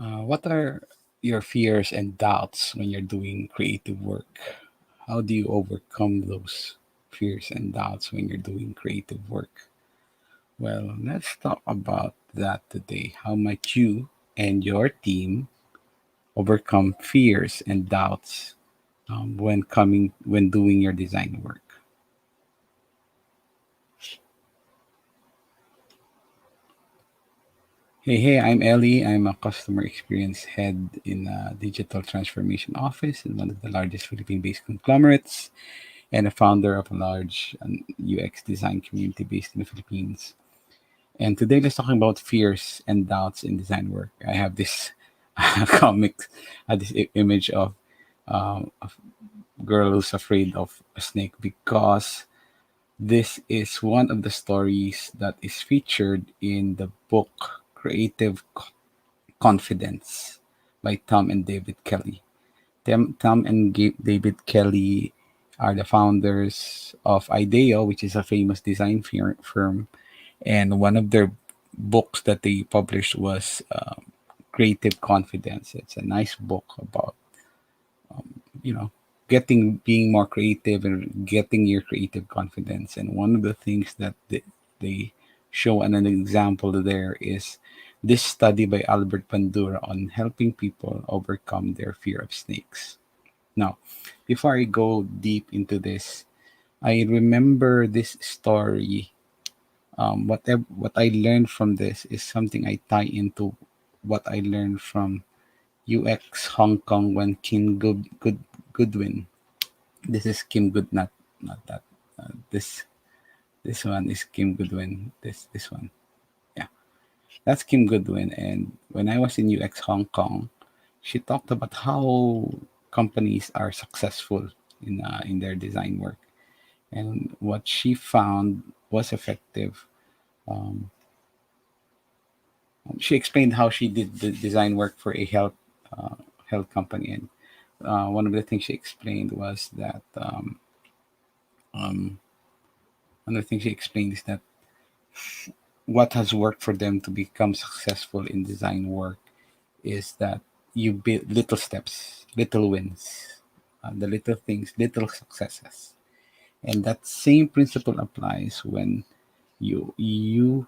What are your fears and doubts when you're doing creative work? How do you overcome those fears and doubts when you're doing creative work? Well, let's talk about that today. How might you and your team overcome fears and doubts when doing your design work? Hey, I'm Ellie. I'm a customer experience head in a digital transformation office in one of the largest Philippine-based conglomerates, and a founder of a large UX design community based in the Philippines. And today, let's talk about fears and doubts in design work. I have this comic, this image of a girl who's afraid of a snake because this is one of the stories that is featured in the book Creative Confidence by Tom and David Kelly. Tom and David Kelly are the founders of IDEO, which is a famous design firm. And one of their books that they published was Creative Confidence. It's a nice book about, you know, being more creative and getting your creative confidence. And one of the things that they show and an example there is this study by Albert Bandura on helping people overcome their fear of snakes. Now, before I go deep into this, I remember this story. What I learned from this is something I tie into what I learned from UX Hong Kong when Goodwin. This is Kim Good, not that. This one is Kim Goodwin. This one, yeah, that's Kim Goodwin. And when I was in UX Hong Kong, she talked about how companies are successful in their design work, and what she found was effective. Um, she explained how she did the design work for a health company, and one of the things she explained was that um, one of the things she explained is that what has worked for them to become successful in design work is that you build little steps, little wins, the little things, little successes, and that same principle applies when you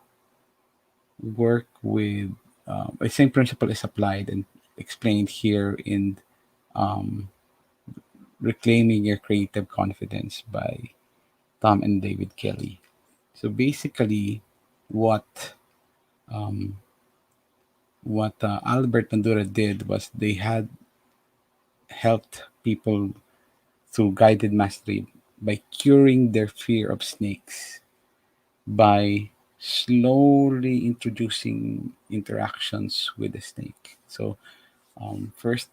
work with the same principle is applied and explained here in um, reclaiming your creative confidence by Tom and David Kelly. So basically, what um, what Albert Bandura did was they had helped people through guided mastery by curing their fear of snakes by slowly introducing interactions with the snake. So first,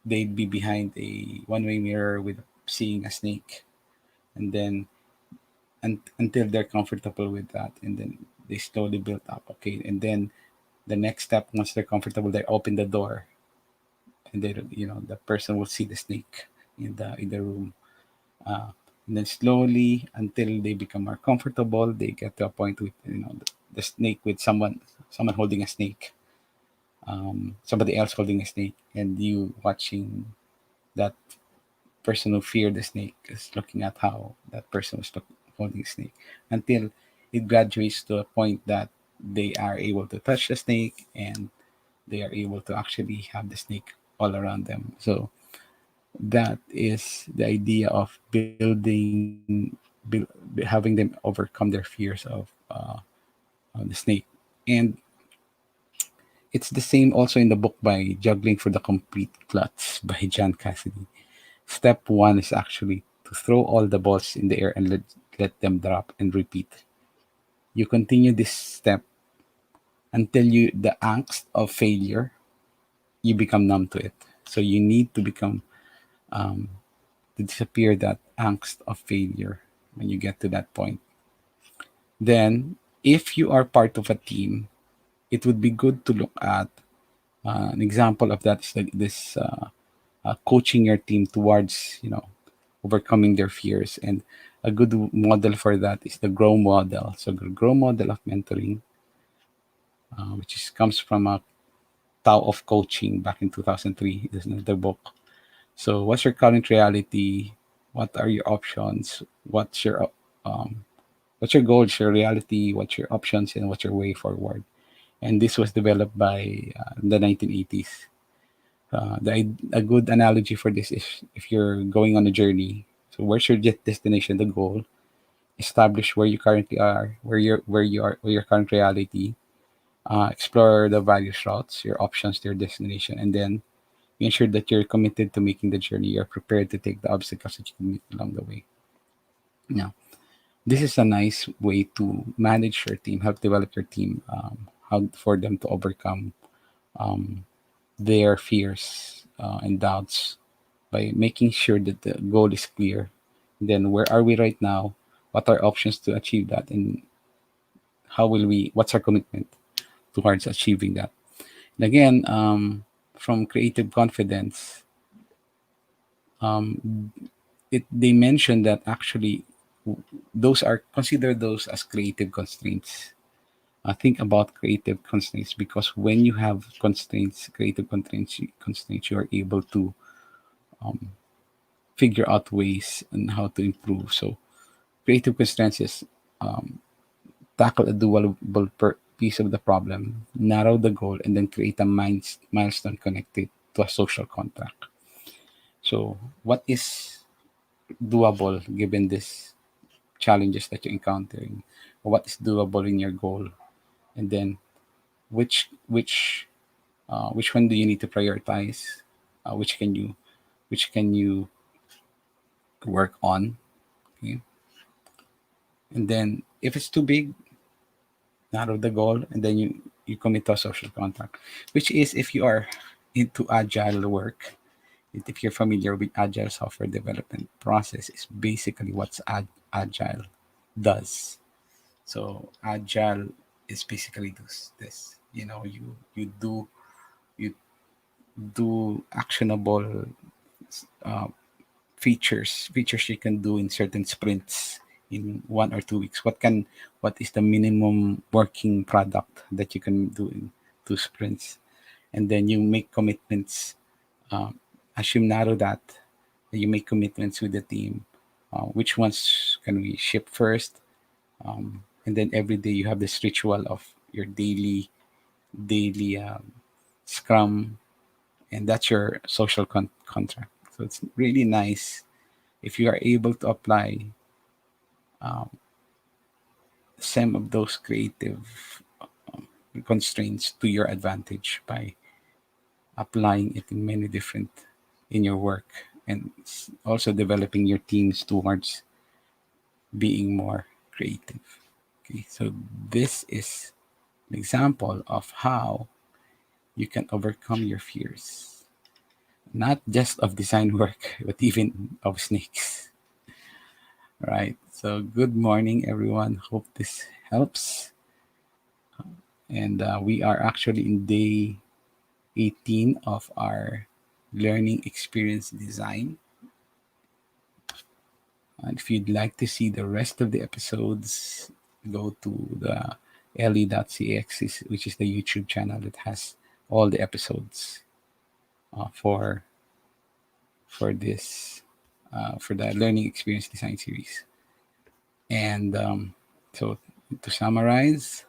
they'd be behind a one-way mirror with seeing a snake, and then until they're comfortable with that, and then they slowly build up. Okay, and then the next step, once they're comfortable, they open the door, and the person will see the snake in the room. Uh, and then slowly, until they become more comfortable, they get to a point with the snake with someone holding a snake, somebody else holding a snake, and you watching that person who feared the snake is looking at how that person was holding a snake until it graduates to a point that they are able to touch the snake, and they are able to actually have the snake all around them. So that is the idea of having them overcome their fears of the snake. And it's the same also in the book by Juggling for the Complete Klutz by John Cassidy. Step one is actually to throw all the balls in the air and let them drop and repeat. You continue this step until the angst of failure, you become numb to it. So you need to become um, to disappear that angst of failure when you get to that point. Then, if you are part of a team, it would be good to look at an example of that is like this coaching your team towards overcoming their fears. And a good model for that is the grow model. So the grow model of mentoring, which comes from a Tao of Coaching back in 2003. Is another book. So, what's your current reality? What are your options? What's your goals, your reality? What's your options, and what's your way forward? And this was developed by the 1980s. A good analogy for this is if you're going on a journey. So, where's your destination, the goal? Establish where you currently are, where your current reality. Explore the various routes, your options to your destination, and then ensure that you're committed to making the journey. You're prepared to take the obstacles that you can meet along the way. Now, this is a nice way to manage your team, help develop your team, how for them to overcome um, their fears and doubts by making sure that the goal is clear. Then, where are we right now? What are options to achieve that, and what's our commitment towards achieving that? And again, from creative confidence, um, they mentioned that actually those are consider those as creative constraints. Think about creative constraints because when you have constraints, creative constraints, you are able to um, figure out ways and how to improve. So creative constraints is um, tackle a doable piece of the problem, narrow the goal, and then create a milestone connected to a social contract. So what is doable given these challenges that you're encountering? What is doable in your goal? And then which one do you need to prioritize? Which can you work on? Okay? And then if it's too big, narrow the goal, and then you commit to a social contract, which is if you are into agile work. If you're familiar with agile software development process, is basically what's agile does. So agile is basically this. You do actionable uh, features you can do in certain sprints in 1 or 2 weeks. What is the minimum working product that you can do in 2 sprints, and then you make commitments. As you narrow that, you make commitments with the team. Which ones can we ship first? And then every day you have this ritual of your daily scrum, and that's your social contract. So it's really nice if you are able to apply um, some of those creative constraints to your advantage by applying it in many different in your work, and also developing your teams towards being more creative. Okay, so this is an example of how you can overcome your fears, not just of design work, but even of snakes. Right. So, good morning, everyone. Hope this helps. And we are actually in day 18 of our learning experience design. And if you'd like to see the rest of the episodes, go to the le.cx, which is the YouTube channel that has all the episodes for this for the learning experience design series. And so to summarize,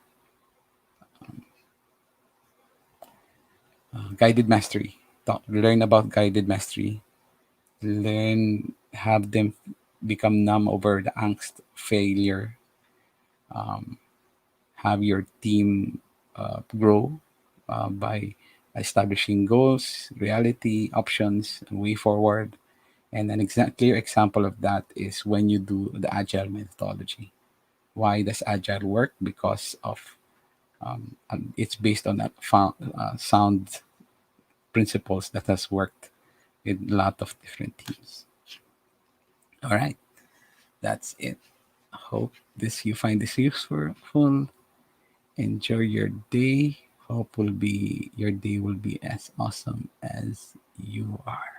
guided mastery. Learn about guided mastery. Have them become numb over the angst, failure. Have your team grow by establishing goals, reality, options, and way forward. And an clear example of that is when you do the agile methodology. Why does agile work? Because of it's based on sound principles that has worked with a lot of different teams. All right, that's it. Hope this you find this useful. Enjoy your day. Hope your day will be as awesome as you are.